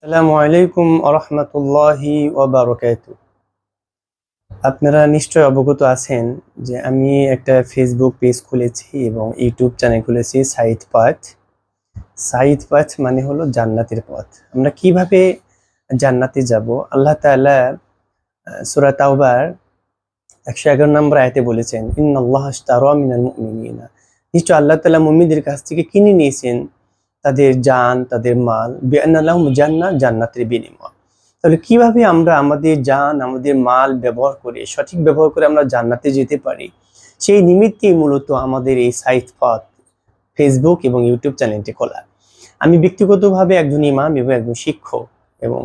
আসসালামু আলাইকুম আরহামতুল্লাহি ওয়াবারাকাতুহু। আপনারা নিশ্চয় অবগত আছেন যে আমি একটা ফেসবুক পেজ খুলেছি এবং ইউটিউব চ্যানেল খুলেছি সাইদ পাথ। সাইদ পাথ মানে হলো জান্নাতের পথ। আমরা কিভাবে জান্নাতে যাব? আল্লাহ তাআলা সূরা তাওবার 111 নম্বর আয়াতে বলেছেন, ইন্নাল্লাহা আশতারা মিনাল মুমিনিনা। নিশ্চয় আল্লাহ তাআলা মুমিনদের কাছ থেকে কিনে নিয়েছেন তাদের জান, তাদের মাল, বিআন্না লাহুম জান্নাহ, জান্নাতের বিনিময়। তাহলে কিভাবে আমরা আমাদের জান, আমাদের মাল ব্যবহার করে, সঠিক ব্যবহার করে আমরা জান্নাতে যেতে পারি? সেই নিমিত্তেই মূলত আমাদের এই সাইদ পাথ ফেসবুক এবং ইউটিউব চ্যানেলটি খোলা। আমি ব্যক্তিগতভাবে একজন ইমাম এবং একজন শিক্ষক, এবং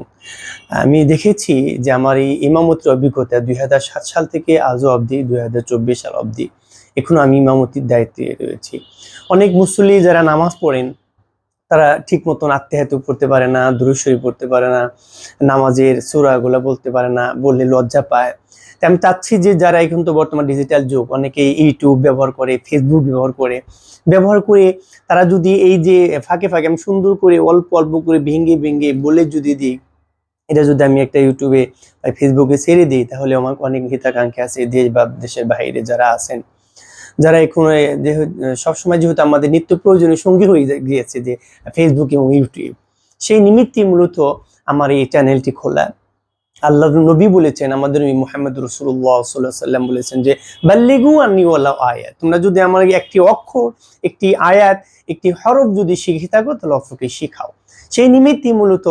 আমি দেখেছি যে আমার এই ইমামতির অভিজ্ঞতা 2007 সাল থেকে আজও অবধি 2024 সাল অবধি এখনো আমি ইমামতির দায়িত্বে রয়েছি। অনেক মুসল্লি যারা নামাজ পড়েন তারা ঠিক মতন আত্মিয়াত পড়তে পারে না, দুরূদ শরীফ পড়তে পারে না, নামাজের সূরাগুলো বলতে পারে না, বললে লজ্জা পায়। তাই আমি চাচ্ছি যে যারা এখন তো বর্তমান ডিজিটাল যুগ, অনেকে ইউটিউব ব্যবহার করে, ফেসবুক ব্যবহার করে তারা যদি এই যে ফাঁকে ফাঁকে আমি সুন্দর করে অল্প অল্প করে ভেঙে ভেঙে বলে যদি দিই, এটা যদি আমি একটা ইউটিউবে বা ফেসবুকে ছেড়ে দিই, তাহলে আমার অনেক হিতাকাঙ্ক্ষী আছে দেশ বা দেশের বাইরে যারা আছেন, যারা এখন সবসময় যেহেতু আমাদের নিত্য প্রয়োজনীয় সঙ্গী হয়ে গিয়েছে যে ফেসবুক এবং ইউটিউব, সেই নিমিত্তে মূলত আমার এই চ্যানেলটি খোলা। আল্লাহর নবী বলেছেন, আমাদের নবী মুহাম্মদ রাসূলুল্লাহ সাল্লাল্লাহু আলাইহি ওয়াসাল্লাম বলেছেন যে বাল্লিগু আন্নী ওয়ালাউ আয়াত, তোমরা যদি আমার একটি অক্ষর, একটি আয়াত, একটি হরফ যদি শিখে থাকো তাহলে অপরকে শিখাও। সেই নিমিত্তে মূলত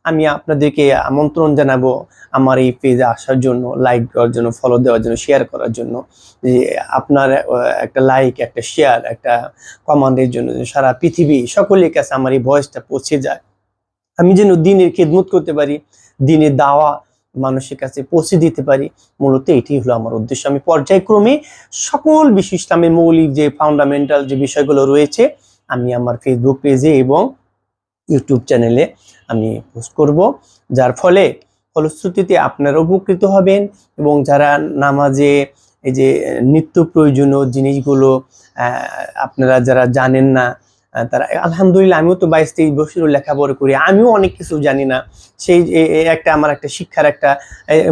আমি আপনাদেরকে আমন্ত্রণ জানাবো আমার এই পেজে আসার জন্য, লাইক দেওয়ার জন্য, ফলো দেওয়ার জন্য, শেয়ার করার জন্য। যে আপনার একটা লাইক, একটা শেয়ার, একটা কমেন্টের জন্য সারা পৃথিবী সকলের কাছে আমার এই ভয়েসটা পৌঁছে যায়, আমি যেন দিনের খেদমত করতে পারি, দিনের দাওয়া মানুষের কাছে পৌঁছে দিতে পারি। মূলত এটাই হলো আমার উদ্দেশ্য। আমি পর্যায়ক্রমে সকল বিশ্ব ইসলামের মৌলিক যে ফাউন্ডামেন্টাল যে বিষয়গুলো রয়েছে আমি আমার ফেসবুক পেজে এবং ইউটিউব চ্যানেলে আমি পোস্ট করব, যার ফলশ্রুতিতে আপনারা উপকৃত হবেন। এবং যারা নামাজে এই যে নিত্য প্রয়োজনীয় জিনিসগুলো আপনারা যারা জানেন না, তারা আলহামদুলিল্লাহ, আমিও তো 22-23 বছর লেখাপড়া করি, আমিও অনেক কিছু জানি না। সেই একটা আমার একটা শিক্ষার একটা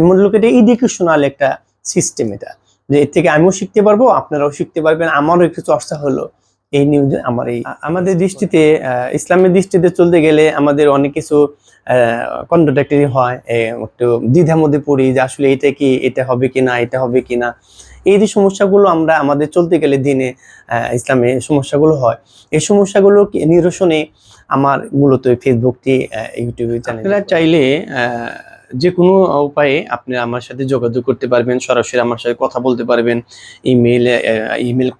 মূলত এটা এডুকেশনাল একটা সিস্টেম, এটা যে এর থেকে আমিও শিখতে পারবো, আপনারাও শিখতে পারবেন, আমারও একটু চর্চা হলো। এই নিউজ আমার এই আমাদের দৃষ্টিতে ইসলামের দৃষ্টিতে চলতে গেলে আমাদের অনেক কিছু কন্ট্রাডিক্টরি হয়, একটু দ্বিধার মধ্যে পড়ি যে আসলে এটা কি, এটা হবে কিনা, এটা হবে কিনা। এই যে সমস্যাগুলো আমরা আমাদের চলতে গেলে দিনে ইসলামে সমস্যাগুলো হয়, এই সমস্যাগুলো নিরসনে আমার মূলত ফেসবুকটি, ইউটিউবে চ্যানেল। আপনারা চাইলে যে কোনো উপায়ে আপনি আমার সাথে যোগাযোগ করতে পারবেন, সরাসরি আমার সাথে কথা বলতে পারবেন,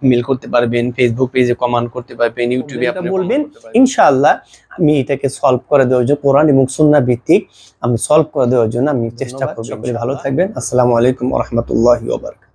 ইমেল করতে পারবেন, ফেসবুক পেজে কমেন্ট করতে পারবেন, ইউটিউবে আপনি বলবেন। ইনশাআল্লাহ আমি এটাকে সলভ করে দেওয়ার জন্য, কোরআন এবং সুন্নাহ ভিত্তিক আমি সলভ করে দেওয়ার জন্য আমি চেষ্টা করব। ভালো থাকবেন। আসসালামু আলাইকুম ওয়া রাহমাতুল্লাহি ওয়া বারাকাতুহু।